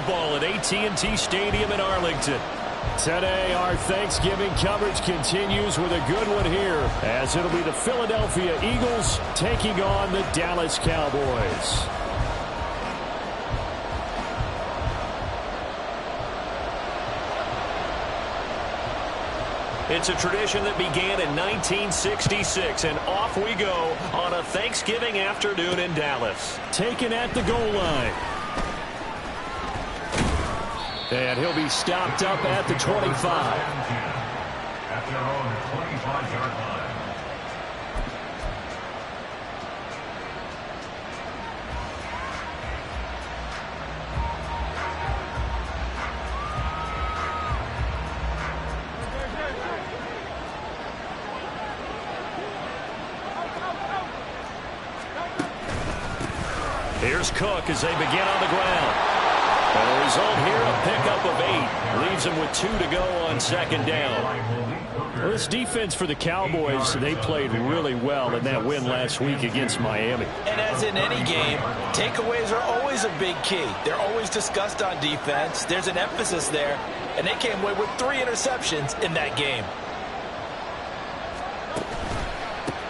football at AT&T Stadium in Arlington. Today, our Thanksgiving coverage continues with a good one here, as it'll be the Philadelphia Eagles taking on the Dallas Cowboys. It's a tradition that began in 1966, and off we go on a Thanksgiving afternoon in Dallas. Taken at the goal line. And he'll be stopped up at the 25. At their own 25-yard line. Here's Cook as they begin on the ground. And the result here, a pickup of 8. Leaves them with 2 to go on second down. Well, this defense for the Cowboys, they played really well in that win last week against Miami. And as in any game, takeaways are always a big key. They're always discussed on defense. There's an emphasis there. And they came away with 3 interceptions in that game.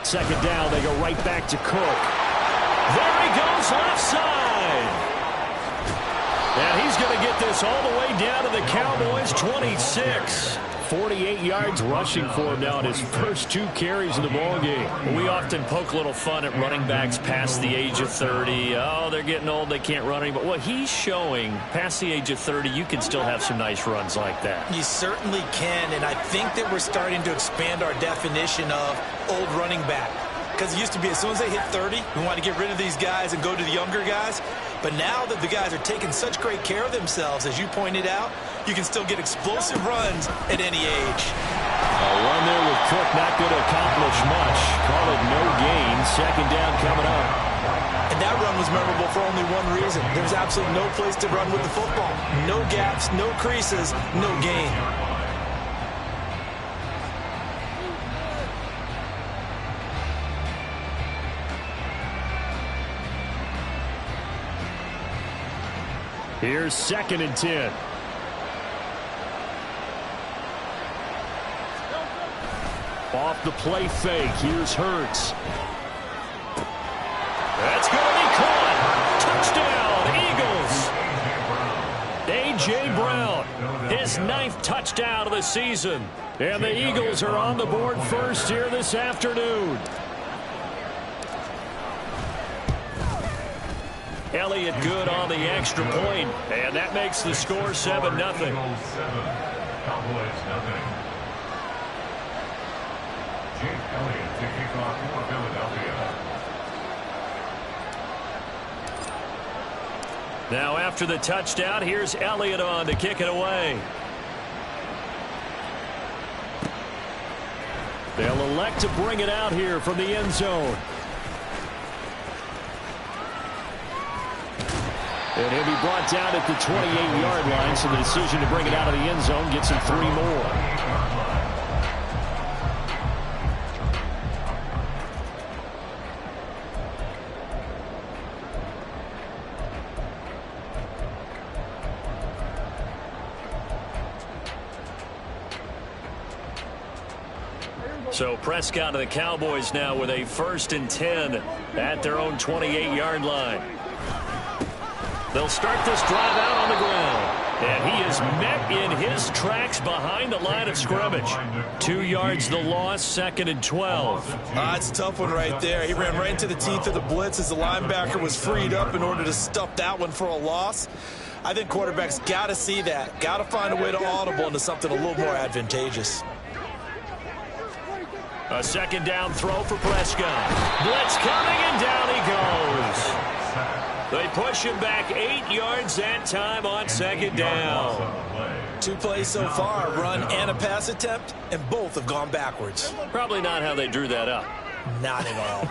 Second down, they go right back to Cook. There he goes left side. And he's going to get this all the way down to the Cowboys' 26. 48 yards rushing for him now in his first 2 carries in the ballgame. We often poke a little fun at running backs past the age of 30. Oh, they're getting old, they can't run anymore. Well, he's showing past the age of 30, you can still have some nice runs like that. You certainly can, and I think that we're starting to expand our definition of old running back. Because it used to be as soon as they hit 30, we want to get rid of these guys and go to the younger guys. But now that the guys are taking such great care of themselves, as you pointed out, you can still get explosive runs at any age. A run there with Cook not going to accomplish much. Call it no gain. Second down coming up. And that run was memorable for only one reason. There's absolutely no place to run with the football. No gaps, no creases, no gain. Here's 2nd and 10. Off the play fake. Here's Hurts. That's going to be caught. Touchdown, Eagles. A.J. Brown, his 9th touchdown of the season. And the Eagles are on the board first here this afternoon. Elliott good on the extra point, and that makes the score 7-0. Cowboys 7, nothing. Jake Elliott to kick off for Philadelphia. Now after the touchdown, here's Elliott on to kick it away. They'll elect to bring it out here from the end zone. And he'll be brought down at the 28-yard line, so the decision to bring it out of the end zone gets him 3 more. So Prescott and the Cowboys now with a 1st and 10 at their own 28-yard line. They'll start this drive out on the ground. And he is met in his tracks behind the line of scrimmage. 2 yards the loss, 2nd and 12. It's a tough one right there. He ran right into the teeth of the blitz as the linebacker was freed up in order to stuff that one for a loss. I think quarterbacks got to see that. Got to find a way to audible into something a little more advantageous. A 2nd down throw for Prescott. Blitz coming, and down he goes. They push him back 8 yards that time on 2nd down. 2 plays so far, a run and a pass attempt, and both have gone backwards. Probably not how they drew that up. Not at all.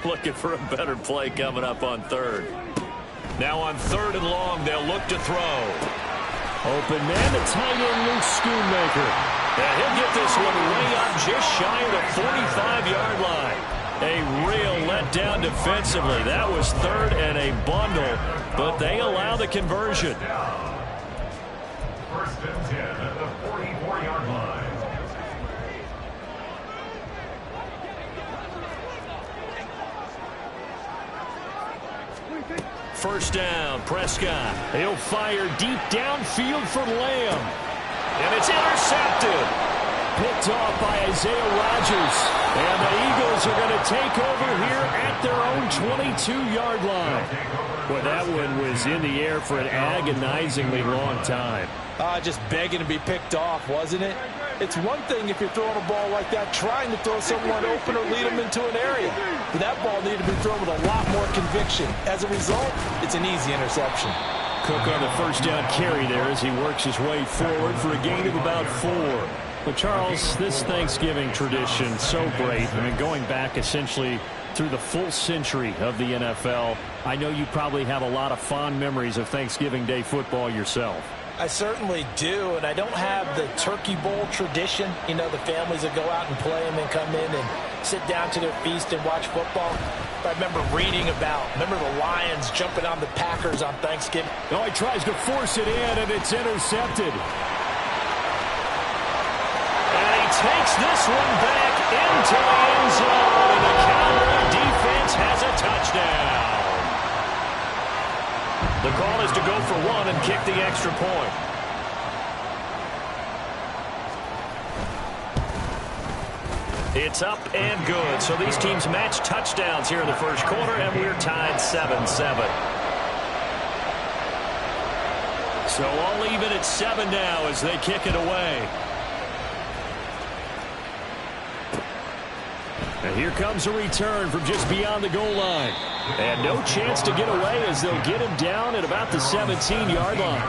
Looking for a better play coming up on 3rd. Now on 3rd and long, they'll look to throw. Open man, the tight end, Luke Schoonmaker. And he'll get this one way up just shy of the 45-yard line. A real letdown defensively. That was 3rd and a bundle, but they allow the conversion. First and 10 at the 44-yard line. First down, Prescott. He'll fire deep downfield for Lamb. And it's intercepted. Picked off by Isaiah Rodgers. And the Eagles are going to take over here at their own 22-yard line. Well, that one was in the air for an agonizingly long time. Just begging to be picked off, wasn't it? It's one thing if you're throwing a ball like that, trying to throw someone open or lead them into an area. But that ball needed to be thrown with a lot more conviction. As a result, it's an easy interception. Cook on the first down carry there as he works his way forward for a gain of about 4. But, Charles, this Thanksgiving tradition, so great. I mean, going back essentially through the full century of the NFL, I know you probably have a lot of fond memories of Thanksgiving Day football yourself. I certainly do, and I don't have the Turkey Bowl tradition. You know, the families that go out and play and then come in and sit down to their feast and watch football. But I remember reading remember the Lions jumping on the Packers on Thanksgiving. Oh, he tries to force it in, and it's intercepted. And he takes this one back into the end zone, and the Cowboy defense has a touchdown. The call is to go for 1 and kick the extra point. It's up and good. So these teams match touchdowns here in the first quarter, and we're tied 7-7. So all even at 7 now as they kick it away. And here comes a return from just beyond the goal line. And no chance to get away as they'll get him down at about the 17-yard line.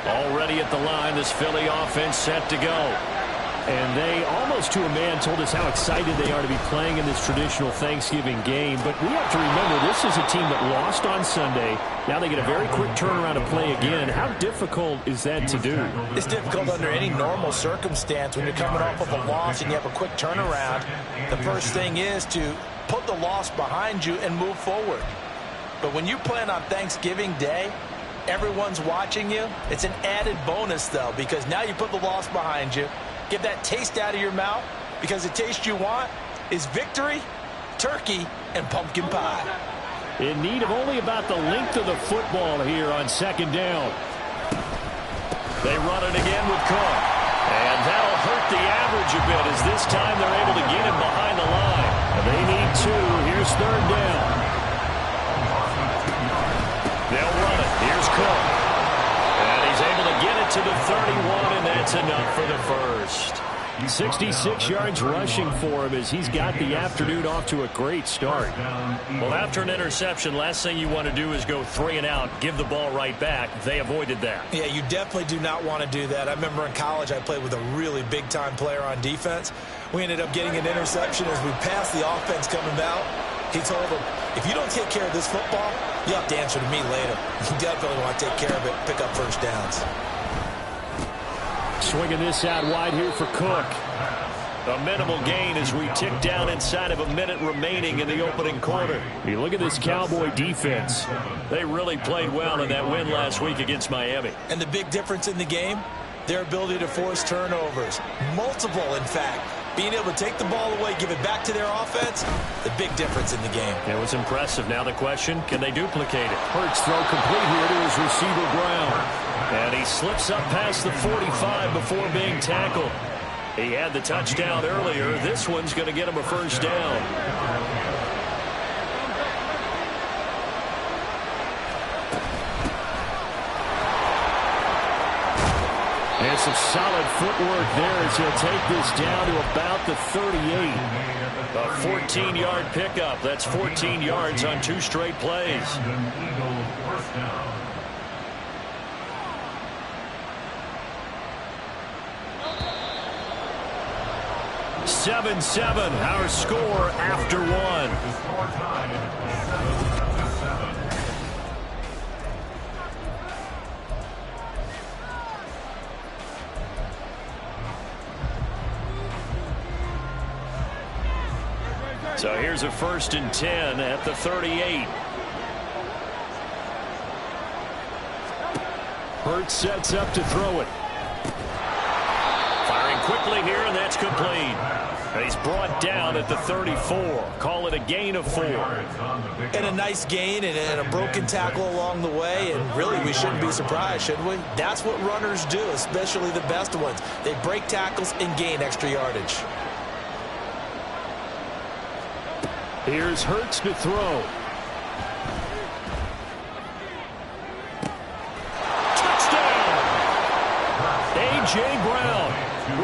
Already at the line, this Philly offense set to go. And they, almost to a man, told us how excited they are to be playing in this traditional Thanksgiving game. But we have to remember, this is a team that lost on Sunday. Now they get a very quick turnaround to play again. How difficult is that to do? It's difficult under any normal circumstance when you're coming off of a loss and you have a quick turnaround. The first thing is to put the loss behind you and move forward. But when you play on Thanksgiving Day, everyone's watching you. It's an added bonus, though, because now you put the loss behind you. Get that taste out of your mouth, because the taste you want is victory, turkey, and pumpkin pie. In need of only about the length of the football here on second down. They run it again with Cook. And that'll hurt the average a bit as this time they're able to get him behind the line. They need 2. Here's third down. They'll run it. Here's Cook. And he's able to get it to the 31, and that's enough for the first. 66 yards rushing for him as he's got the afternoon off to a great start. Well, after an interception, last thing you want to do is go 3 and out, give the ball right back. They avoided that. Yeah, you definitely do not want to do that. I remember in college I played with a really big-time player on defense. We ended up getting an interception as we passed the offense coming out. He told him, if you don't take care of this football, you have to answer to me later. You definitely want to take care of it, pick up first downs. Swinging this out wide here for Cook. A minimal gain as we tick down inside of a minute remaining in the opening quarter. You look at this Cowboy defense. They really played well in that win last week against Miami. And the big difference in the game, their ability to force turnovers. Multiple, in fact. Being able to take the ball away, give it back to their offense, the big difference in the game. It was impressive. Now the question, can they duplicate it? Hurts throw complete here to his receiver Brown. And he slips up past the 45 before being tackled. He had the touchdown earlier. This one's going to get him a first down. And some solid footwork there as he'll take this down to about the 38. A 14-yard pickup. That's 14 yards on 2 straight plays. 7-7, our score after 1. So here's a 1st and 10 at the 38. Hurts sets up to throw it. Firing quickly here, and that's complete. He's brought down at the 34. Call it a gain of 4. And a nice gain and a broken tackle along the way. And really, we shouldn't be surprised, should we? That's what runners do, especially the best ones. They break tackles and gain extra yardage. Here's Hurts to throw. Touchdown! A.J. Brown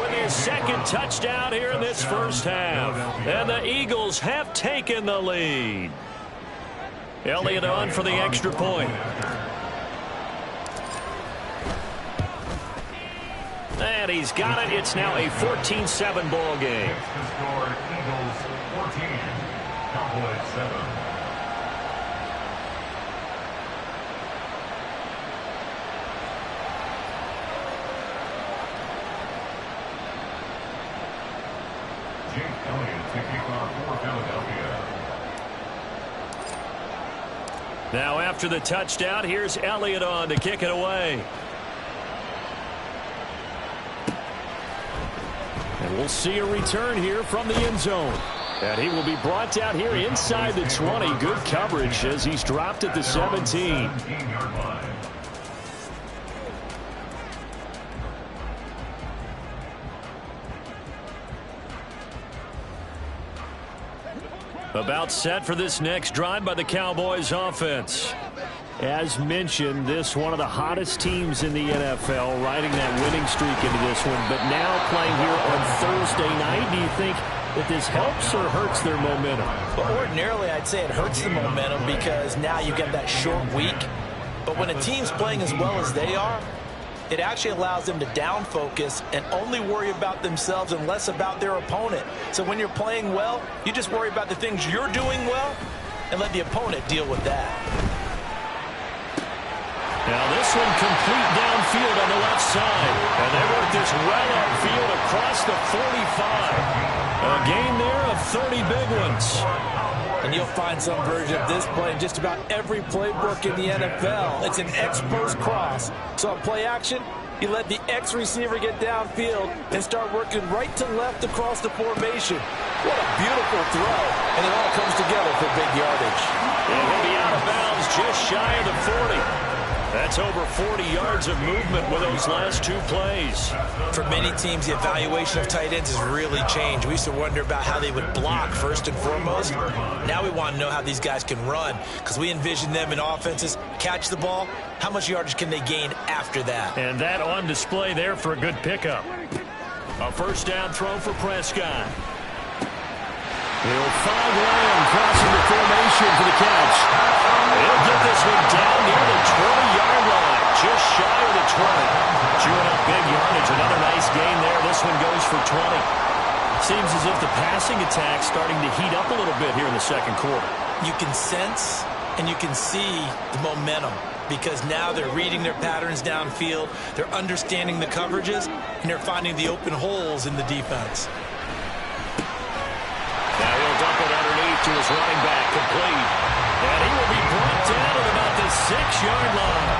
with his 2nd touchdown here in this first half. And the Eagles have taken the lead. Elliott on for the extra point. And he's got it. It's now a 14-7 ball game. The score, Eagles 14, Cowboys 7. Jake Elliott to kick off for Philadelphia. Now after the touchdown, here's Elliott on to kick it away. And we'll see a return here from the end zone. And he will be brought down here inside the 20. Good coverage as he's dropped at the 17. 17-yard line. About set for this next drive by the Cowboys offense. As mentioned, this one of the hottest teams in the NFL, riding that winning streak into this one. But now playing here on Thursday night, do you think that this helps or hurts their momentum? But ordinarily, I'd say it hurts the momentum because now you get that short week. But when a team's playing as well as they are, it actually allows them to down focus and only worry about themselves and less about their opponent. So when you're playing well, you just worry about the things you're doing well and let the opponent deal with that. Now this one complete downfield on the left side. And they work this well upfield across the 45. A gain there of 30 big ones. And you'll find some version of this play in just about every playbook in the NFL. It's an X-post cross. So on play action, you let the X receiver get downfield and start working right to left across the formation. What a beautiful throw. And it all comes together for big yardage. And he'll be out of bounds just shy of the 40. That's over 40 yards of movement with those last 2 plays. For many teams, the evaluation of tight ends has really changed. We used to wonder about how they would block first and foremost. Now we want to know how these guys can run because we envision them in offenses, catch the ball, how much yardage can they gain after that? And that on display there for a good pickup. A first down throw for Prescott. He'll find Lamb crossing the formation for the catch. He'll get this one down near the 20-yard line, just shy of the 20. Chewing up big yardage, another nice gain there. This one goes for 20. Seems as if the passing attack's starting to heat up a little bit here in the second quarter. You can sense and you can see the momentum because now they're reading their patterns downfield, they're understanding the coverages, and they're finding the open holes in the defense. Now he'll dump it underneath to his running back, complete. And he will be brought down at about the 6-yard line.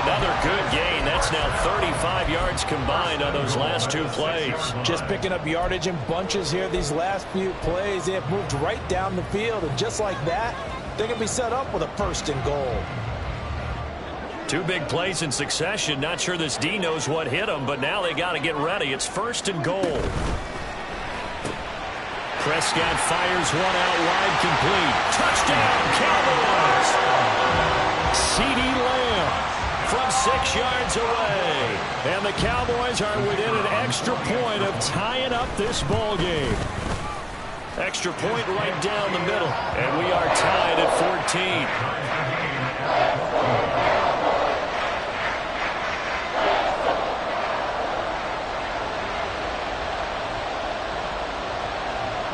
Another good gain. That's now 35 yards combined on those last 2 plays. Just picking up yardage in bunches here these last few plays. They have moved right down the field, and just like that, they're going to be set up with a 1st and goal. 2 big plays in succession. Not sure this D knows what hit them, but now they got to get ready. It's 1st and goal. Prescott fires one out wide, complete. Touchdown, Cowboys! CeeDee Lamb from 6 yards away. And the Cowboys are within an extra point of tying up this ball game. Extra point right down the middle. And we are tied at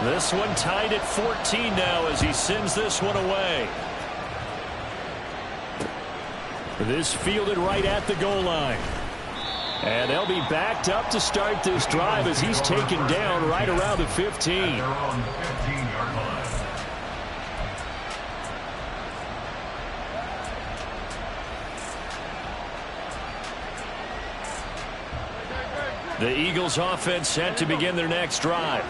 14. This one tied at 14 now as he sends this one away. This fielded right at the goal line. And they'll be backed up to start this drive as he's taken down right around the 15. They're on the 15-yard line. The Eagles offense set to begin their next drive.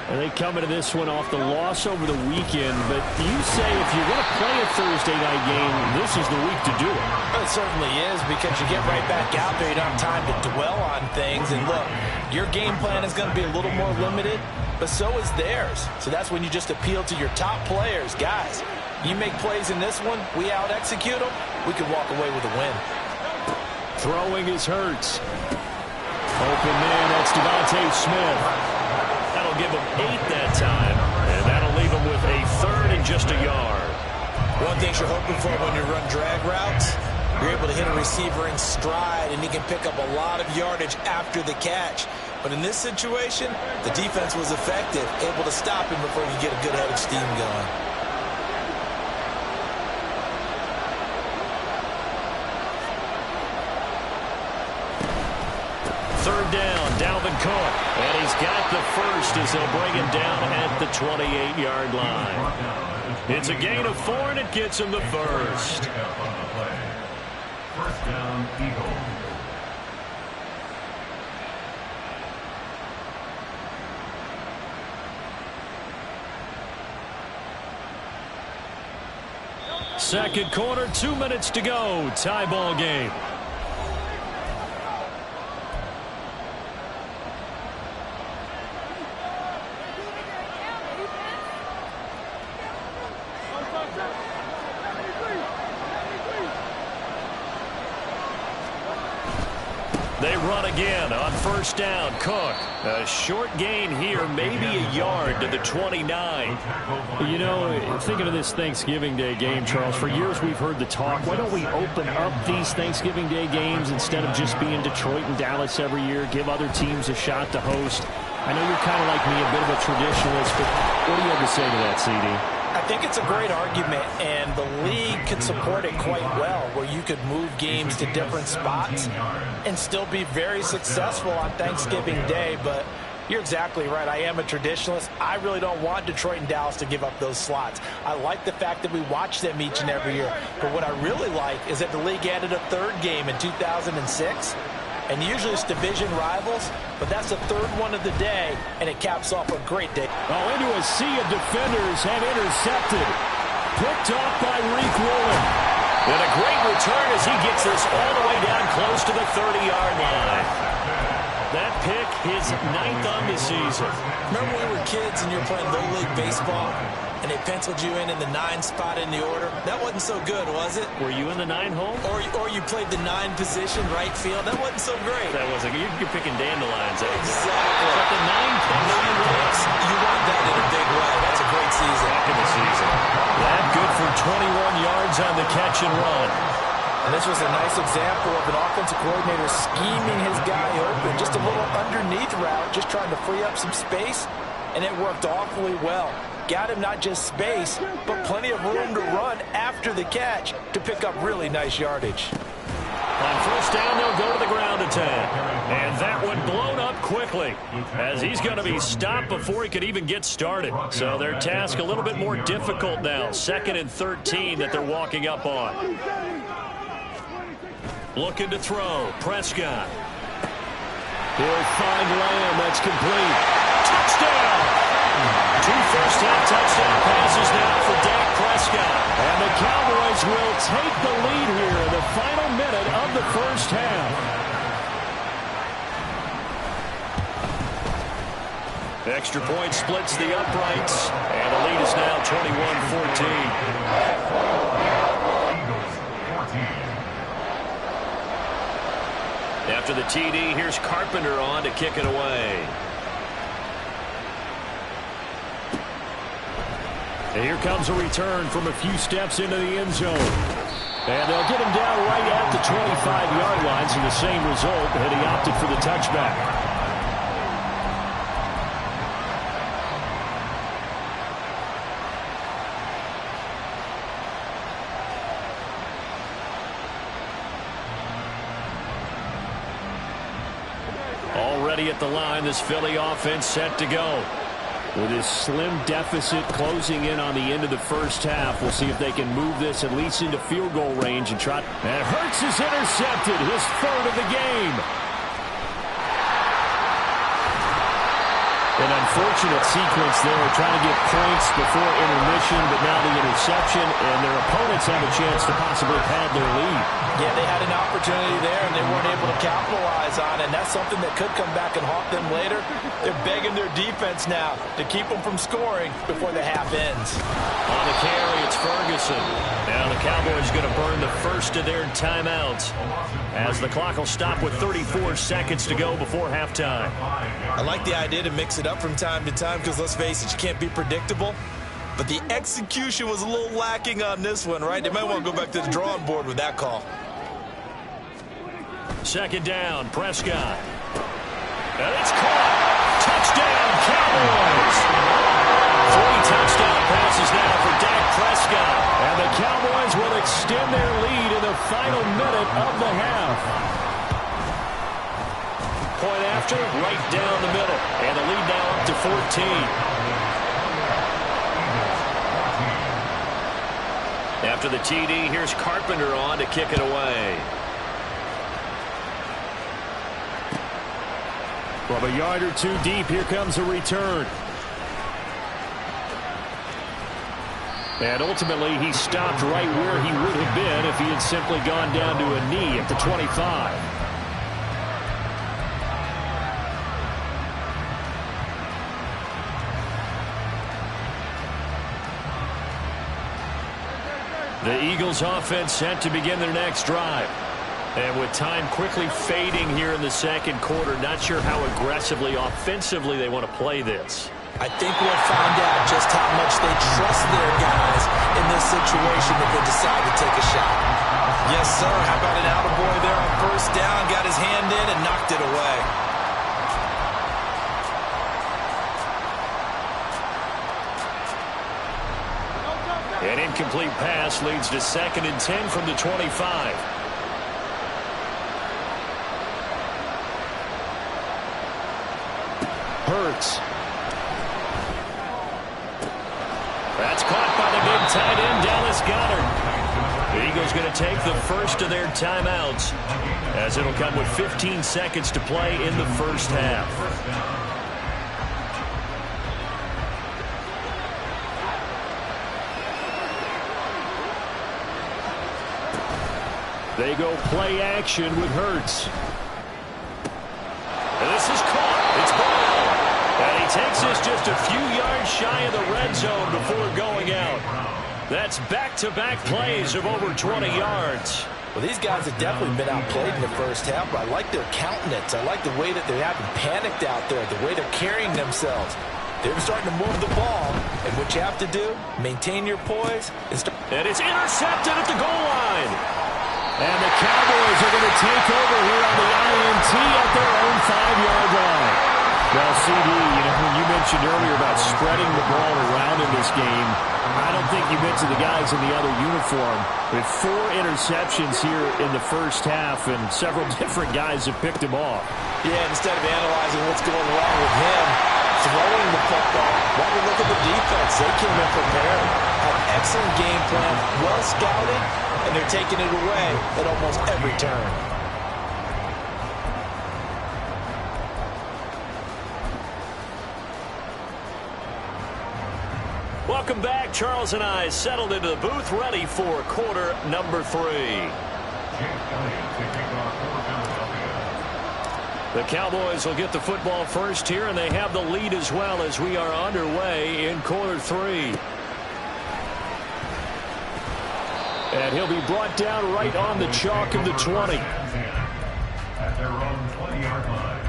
And they come into this one off the loss over the weekend, but you say if you're going to play a Thursday night game, this is the week to do it. It certainly is, because you get right back out there. You don't have time to dwell on things. And look, your game plan is going to be a little more limited, but so is theirs. So that's when you just appeal to your top players. Guys, you make plays in this one, we out-execute them, we could walk away with a win. Throwing is Hurts. Open man, that's Devontae Smith. That'll give him 8 that time, and that'll leave him with a 3rd and just a yard. One thing you're hoping for when you run drag routes, you're able to hit a receiver in stride, and he can pick up a lot of yardage after the catch. But in this situation, the defense was effective, able to stop him before he could get a good head of steam going. Third down, Dalvin Cook. And he's got the first as they'll bring him down at the 28-yard line. It's a gain of 4, and it gets him the first. First down, Eagles. Second quarter, 2 minutes to go. Tie ball game. They run again on first down. Cook, a short gain here, maybe a yard to the 29. You know, thinking of this Thanksgiving Day game, Charles, for years we've heard the talk, why don't we open up these Thanksgiving Day games instead of just being Detroit and Dallas every year, give other teams a shot to host? I know you're kind of like me, a bit of a traditionalist, but what do you have to say to that, CD? I think it's a great argument, and the league could support it quite well, where you could move games to different spots and still be very successful on Thanksgiving Day. But you're exactly right. I am a traditionalist. I really don't want Detroit and Dallas to give up those slots. I like the fact that we watch them each and every year. But what I really like is that the league added a third game in 2006. And usually it's division rivals, but that's the third one of the day, and it caps off a great day. Oh, into a sea of defenders and intercepted. Picked off by Reek Woolen. And a great return as he gets this all the way down close to the 30-yard line. That pick, his 9th on the season. Remember when we were kids and you were playing Little League Baseball, and they penciled you in the 9 spot in the order? That wasn't so good, was it? Were you in the 9 hole? Or you played the 9 position, right field? That wasn't so great. That wasn't. You're picking dandelions. Exactly. But the 9 picks, you want that in a big way. That's a great season. Back in the season. That good for 21 yards on the catch and run. And this was a nice example of an offensive coordinator scheming his guy open. Just a little underneath route, just trying to free up some space, and it worked awfully well. Got him not just space, but plenty of room to run after the catch to pick up really nice yardage. On first down, they'll go to the ground attack. And that one blown up quickly, as he's going to be stopped before he could even get started. So their task a little bit more difficult now. 2nd and 13 that they're walking up on. Looking to throw. Prescott. He'll find Lamb. That's complete. Touchdown! 2 first-half touchdown passes now for Dak Prescott. And the Cowboys will take the lead here in the final minute of the first half. Extra point splits the uprights, and the lead is now 21-14. After the TD, here's Carpenter on to kick it away. And here comes a return from a few steps into the end zone. And they'll get him down right at the 25-yard line, so the same result, and he opted for the touchback. Already at the line, this Philly offense set to go. With his slim deficit closing in on the end of the first half, we'll see if they can move this at least into field goal range and try. And Hurts is intercepted, his 3rd of the game. An unfortunate sequence there, trying to get points before intermission, but now the interception, and their opponents have a chance to possibly pad their lead. Yeah, they had an opportunity there, and they weren't able to capitalize on it, and that's something that could come back and haunt them later. They're begging their defense now to keep them from scoring before the half ends. On the carry, it's Ferguson. Now the Cowboys going to burn the first of their timeouts as the clock will stop with 34 seconds to go before halftime. I like the idea to mix it up from time to time because, let's face it, you can't be predictable. But the execution was a little lacking on this one, right? They might want to go back to the drawing board with that call. Second down, Prescott. And it's caught. Touchdown, Cowboys. 3 touchdown passes now for Dak Prescott. And the Cowboys will extend their lead in the final minute of the half. Point after, right down the middle. And the lead now up to 14. After the TD, here's Carpenter on to kick it away. From a yard or two deep, here comes a return. And ultimately, he stopped right where he would have been if he had simply gone down to a knee at the 25. The Eagles offense set to begin their next drive. And with time quickly fading here in the second quarter, not sure how aggressively, offensively they want to play this. I think we'll find out just how much they trust their guys in this situation if they decide to take a shot. Yes, sir. How about an attaboy there on first down? Got his hand in and knocked it away. An incomplete pass leads to 2nd and 10 from the 25. Hurts. That's caught by the big tight end, Dallas Goedert. The Eagles going to take the first of their timeouts as it'll come with 15 seconds to play in the first half. They go play action with Hurts. And this is caught. It's ball. And he takes this just a few yards shy of the red zone before going out. That's back-to-back plays of over 20 yards. Well, these guys have definitely been outplayed in the first half, but I like their countenance. I like the way that they haven't panicked out there, the way they're carrying themselves. They're starting to move the ball, and what you have to do, maintain your poise. And it's intercepted at the goal line. And the Cowboys are going to take over here on the INT at their own 5-yard line. Well, CD, when you mentioned earlier about spreading the ball around in this game, I don't think you mentioned the guys in the other uniform. With 4 interceptions here in the first half, and several different guys have picked him off. Yeah, instead of analyzing what's going wrong with him, throwing the football, why don't we look at the defense? They came in prepared, had an excellent game plan, well scouted, and they're taking it away at almost every turn. Welcome back. Charles and I settled into the booth, ready for quarter number 3. The Cowboys will get the football first here, and they have the lead as well as we are underway in quarter 3. And he'll be brought down right on the chalk of the 20. At their own 20-yard line.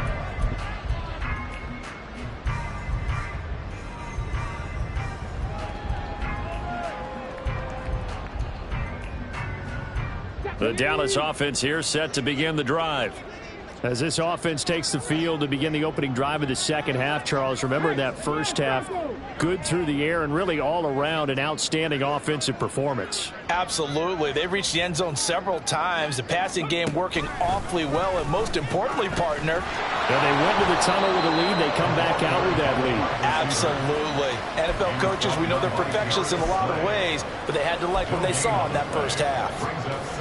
The Dallas offense here set to begin the drive. As this offense takes the field to begin the opening drive of the second half, Charles, remember in that first half, good through the air and really all around an outstanding offensive performance. Absolutely. They've reached the end zone several times. The passing game working awfully well, and most importantly, partner, and they went to the tunnel with a lead. They come back out with that lead. Absolutely. NFL coaches, we know they're perfectionists in a lot of ways, but they had to like what they saw in that first half.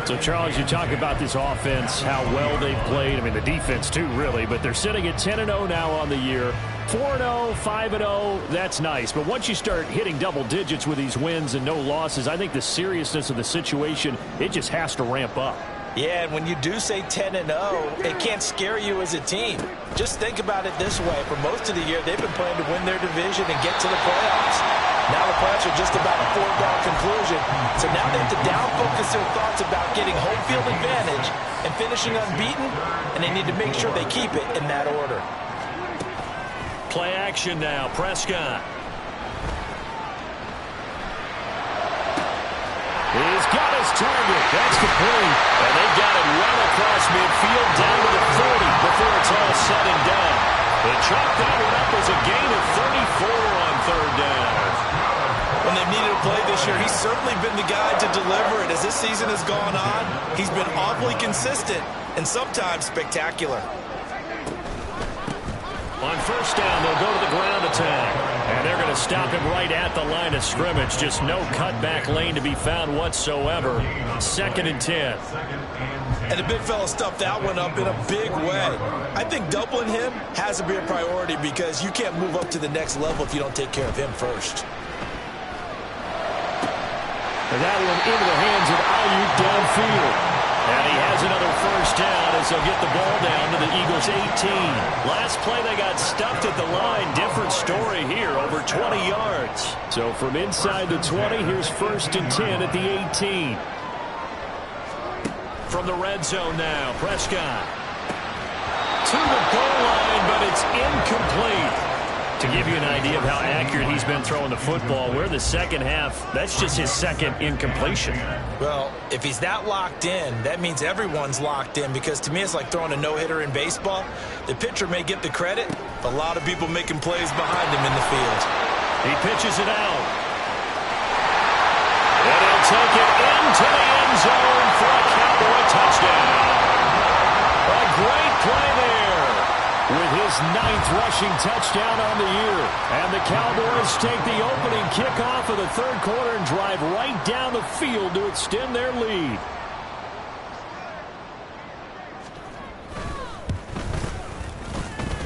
So, Charles, you talk about this offense, how well they've played. I mean, the defense too, really. But they're sitting at 10-0 now on the year. 4-0, 5-0, that's nice. But once you start hitting double digits with these wins and no losses, I think the seriousness of the situation, it just has to ramp up. Yeah, and when you do say 10-0, it can't scare you as a team. Just think about it this way. For most of the year, they've been playing to win their division and get to the playoffs. Now the playoffs are just about a foregone conclusion. So now they have to down-focus their thoughts about getting home field advantage and finishing unbeaten, and they need to make sure they keep it in that order. Play action now. Prescott. He's got his target. That's complete. And they got it well across midfield down to the 40 before it's all said and done. They chalked that one up as a gain of 34 on third down. When they've needed a play this year, he's certainly been the guy to deliver it. As this season has gone on, he's been awfully consistent and sometimes spectacular. On first down, they'll go to the ground attack. And they're going to stop him right at the line of scrimmage. Just no cutback lane to be found whatsoever. 2nd and 10. And the big fella stuffed that one up in a big way. I think doubling him has to be a priority because you can't move up to the next level if you don't take care of him first. And that one into the hands of Ayuk downfield. And he has another first down as they'll get the ball down to the Eagles' 18. Last play they got stuffed at the line. Different story here, over 20 yards. So from inside the 20, here's 1st and 10 at the 18. From the red zone now, Prescott. To the goal line, but it's incomplete. To give you an idea of how accurate he's been throwing the football, we're in the second half. That's just his second incompletion. Well, if he's that locked in, that means everyone's locked in because to me it's like throwing a no-hitter in baseball. The pitcher may get the credit, but a lot of people making plays behind him in the field. He pitches it out. And he'll take it into the end zone for a Cowboy touchdown. A great play there. With his 9th rushing touchdown on the year. And the Cowboys take the opening kickoff of the 3rd quarter and drive right down the field to extend their lead.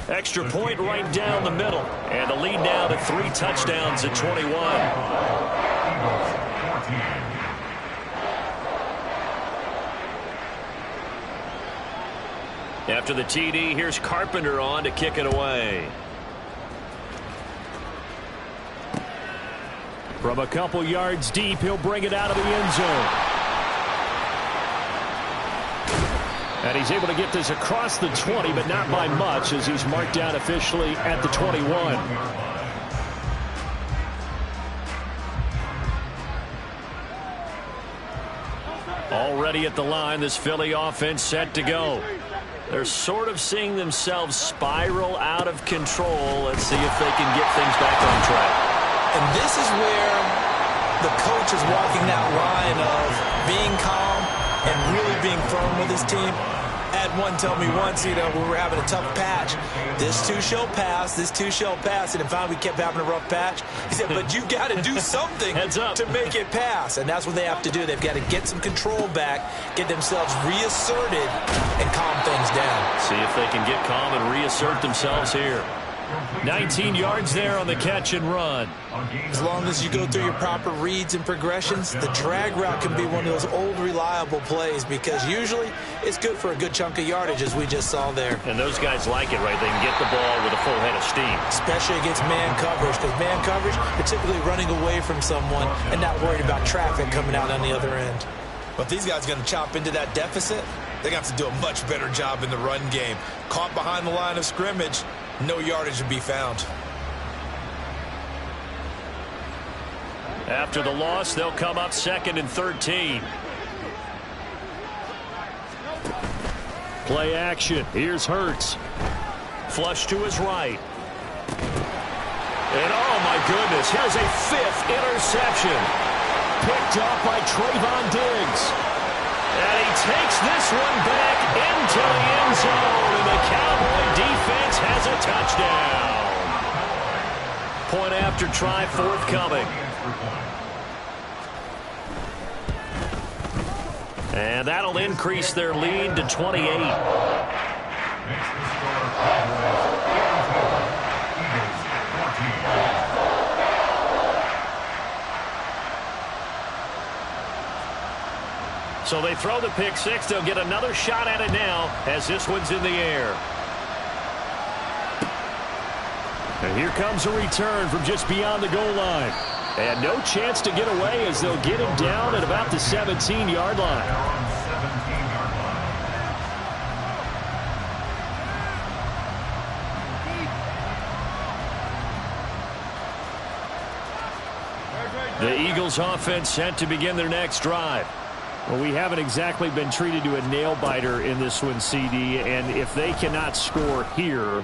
Extra point right down the middle. And the lead now to 3 touchdowns at 21. After the TD, here's Carpenter on to kick it away. From a couple yards deep, he'll bring it out of the end zone. And he's able to get this across the 20, but not by much as he's marked down officially at the 21. Already at the line, this Philly offense set to go. They're sort of seeing themselves spiral out of control. Let's see if they can get things back on track. And this is where the coach is walking that line of being calm and really being firm with his team. Had one tell me once, we were having a tough patch. This too shall pass, this too shall pass. And finally we kept having a rough patch. He said, but you got to do something to make it pass. And that's what they have to do. They've got to get some control back, get themselves reasserted, and calm things down. See if they can get calm and reassert themselves here. 19 yards there on the catch and run. As long as you go through your proper reads and progressions, the drag route can be one of those old reliable plays because usually it's good for a good chunk of yardage as we just saw there. And those guys like it, right? They can get the ball with a full head of steam. Especially against man coverage because man coverage, they're typically running away from someone and not worried about traffic coming out on the other end. But if these guys are going to chop into that deficit, they're going to have to do a much better job in the run game. Caught behind the line of scrimmage, no yardage to be found. After the loss, they'll come up 2nd and 13. Play action. Here's Hurts. Flush to his right. And oh my goodness, here's a 5th interception. Picked up by Trayvon Diggs. And he takes this one back into the end zone. And the Cowboy defense has a touchdown. Point after try forthcoming. And that'll increase their lead to 28. So they throw the pick six. They'll get another shot at it now as this one's in the air. And here comes a return from just beyond the goal line. And no chance to get away as they'll get him down at about the 17-yard line. The Eagles offense set to begin their next drive. Well, we haven't exactly been treated to a nail-biter in this one, CD, and if they cannot score here,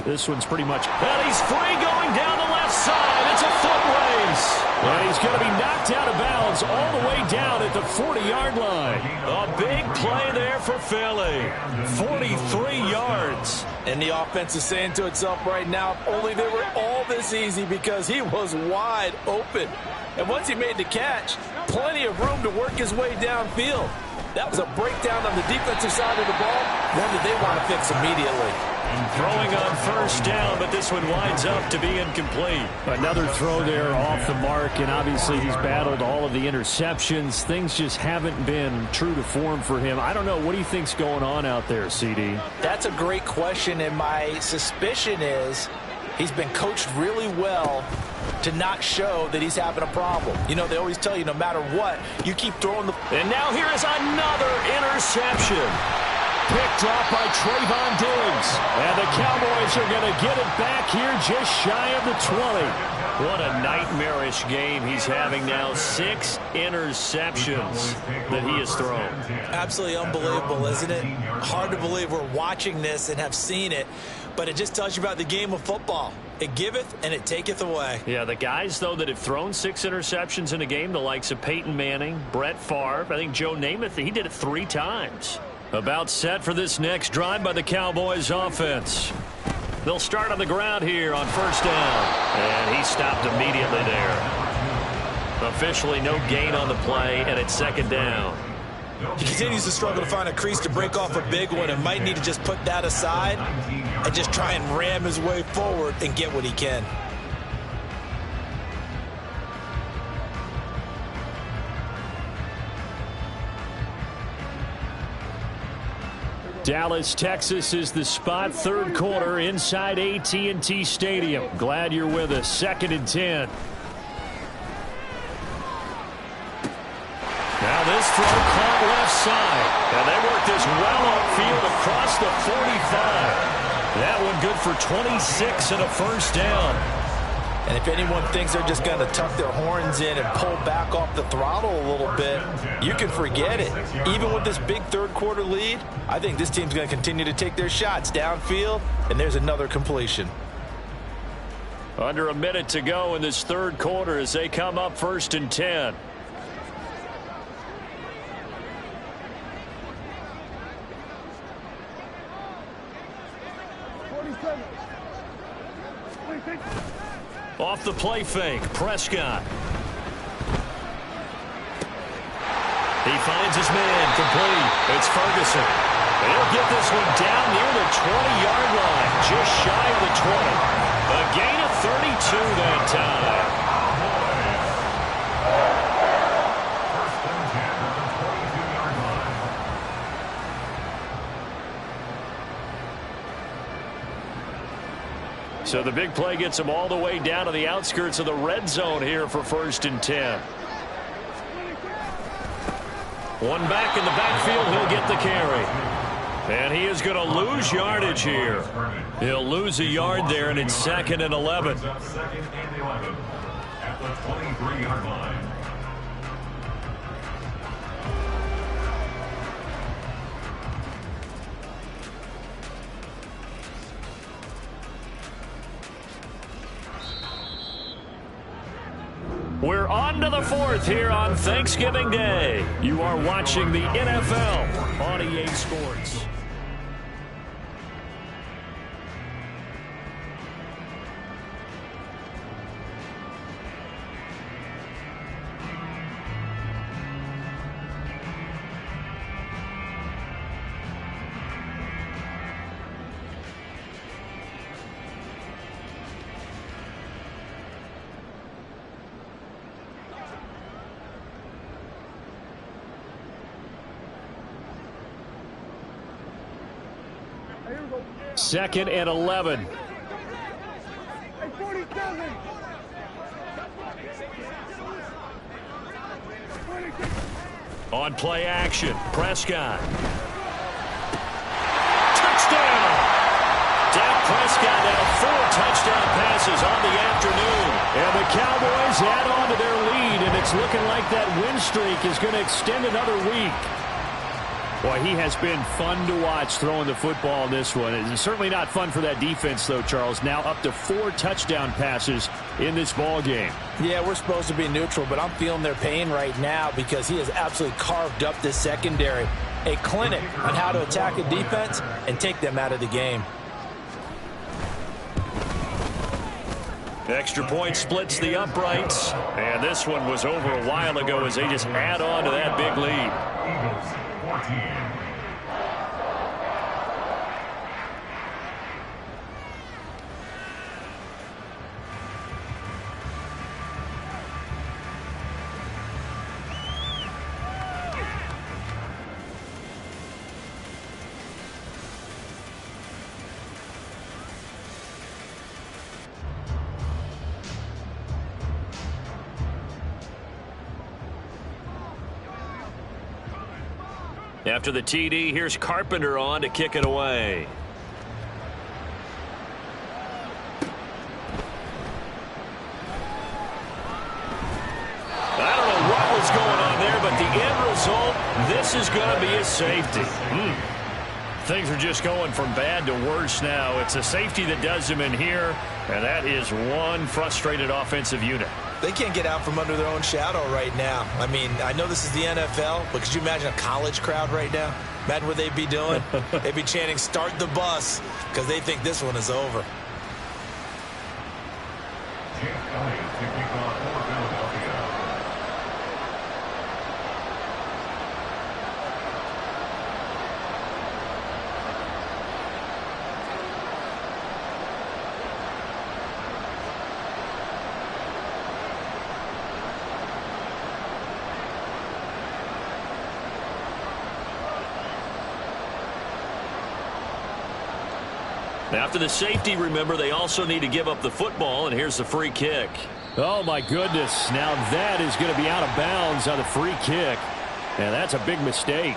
this one's pretty much... And he's free going down the left side. It's a foot race. And he's going to be knocked out of bounds all the way down at the 40-yard line. A big play there for Philly. 43 yards. And the offense is saying to itself right now, if only they were all this easy, because he was wide open. And once he made the catch, plenty of room to work his way downfield. That was a breakdown on the defensive side of the ball, one that they want to fix immediately. Throwing on first down, but this one winds up to be incomplete. Another throw there off the mark, and obviously he's battled all of the interceptions. Things just haven't been true to form for him. I don't know. What do you think's going on out there, CD? That's a great question, and my suspicion is he's been coached really well to not show that he's having a problem. You know, they always tell you no matter what, you keep throwing the... And now here is another interception. Picked off by Trayvon Diggs. And the Cowboys are going to get it back here just shy of the 20. What a nightmarish game he's having now. 6 interceptions that he has thrown. Absolutely unbelievable, isn't it? Hard to believe we're watching this and have seen it, but it just tells you about the game of football. It giveth and it taketh away. Yeah, the guys, though, that have thrown 6 interceptions in a game, the likes of Peyton Manning, Brett Favre, I think Joe Namath, he did it 3 times. About set for this next drive by the Cowboys offense. They'll start on the ground here on first down. And he stopped immediately there. Officially no gain on the play, and it's second down. He continues to struggle to find a crease to break off a big one and might need to just put that aside and just try and ram his way forward and get what he can. Dallas, Texas is the spot. Third quarter inside AT&T Stadium. Glad you're with us. 2nd and 10. Now this throw caught left side. And they work this well upfield across the 45. That one good for 26 and a first down. And if anyone thinks they're just going to tuck their horns in and pull back off the throttle a little bit, you can forget it. Even with this big third quarter lead, I think this team's going to continue to take their shots downfield, and there's another completion. Under a minute to go in this third quarter as they come up 1st and 10. Off the play fake, Prescott. He finds his man, complete. It's Ferguson. And he'll get this one down near the 20-yard line, just shy of the 20. A gain of 32 that time. So the big play gets him all the way down to the outskirts of the red zone here for 1st and 10. One back in the backfield, he'll get the carry. And he is going to lose yardage here. He'll lose a yard there, and it's 2nd and 11. At the 23-yard line. We're on to the 4th here on Thanksgiving Day. You are watching the NFL on EA Sports. 2nd and 11. On play action, Prescott. Touchdown! Dak Prescott now 4 touchdown passes on the afternoon. And the Cowboys add on to their lead, and it's looking like that win streak is going to extend another week. Boy, he has been fun to watch throwing the football in this one. It's certainly not fun for that defense, though, Charles. Now up to 4 touchdown passes in this ball game. Yeah, we're supposed to be neutral, but I'm feeling their pain right now because he has absolutely carved up this secondary. A clinic on how to attack a defense and take them out of the game. Extra point splits the uprights. And this one was over a while ago as they just add on to that big lead. Eagles 14. After the TD, here's Carpenter on to kick it away. I don't know what was going on there, but the end result, this is going to be a safety. Things are just going from bad to worse now. It's a safety that does them in here, and that is one frustrated offensive unit. They can't get out from under their own shadow right now. I mean, I know this is the NFL, but could you imagine a college crowd right now? Imagine what they'd be doing. They'd be chanting, "Start the bus," because they think this one is over. Jake Elliott to kick off for Philadelphia. After the safety, remember, they also need to give up the football, and here's the free kick. Oh, my goodness. Now that is going to be out of bounds on the free kick. And that's a big mistake.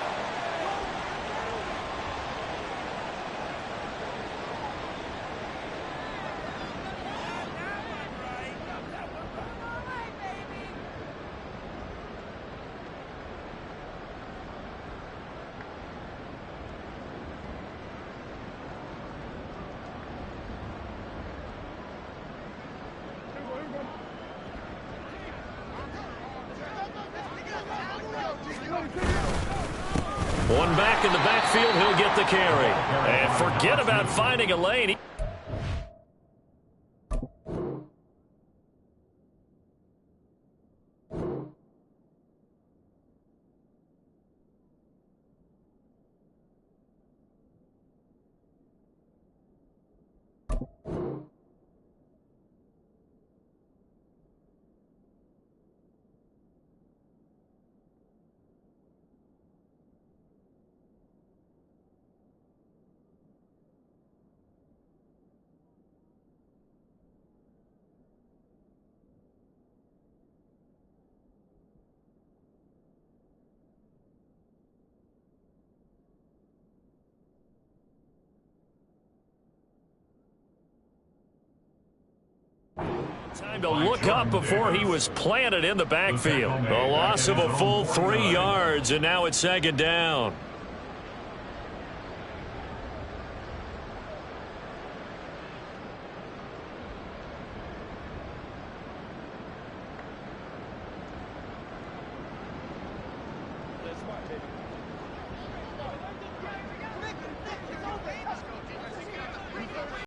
One back in the backfield, he'll get the carry. And forget about finding a lane. Time to look up before he was planted in the backfield. A loss of a full 3 yards, and now it's 2nd down.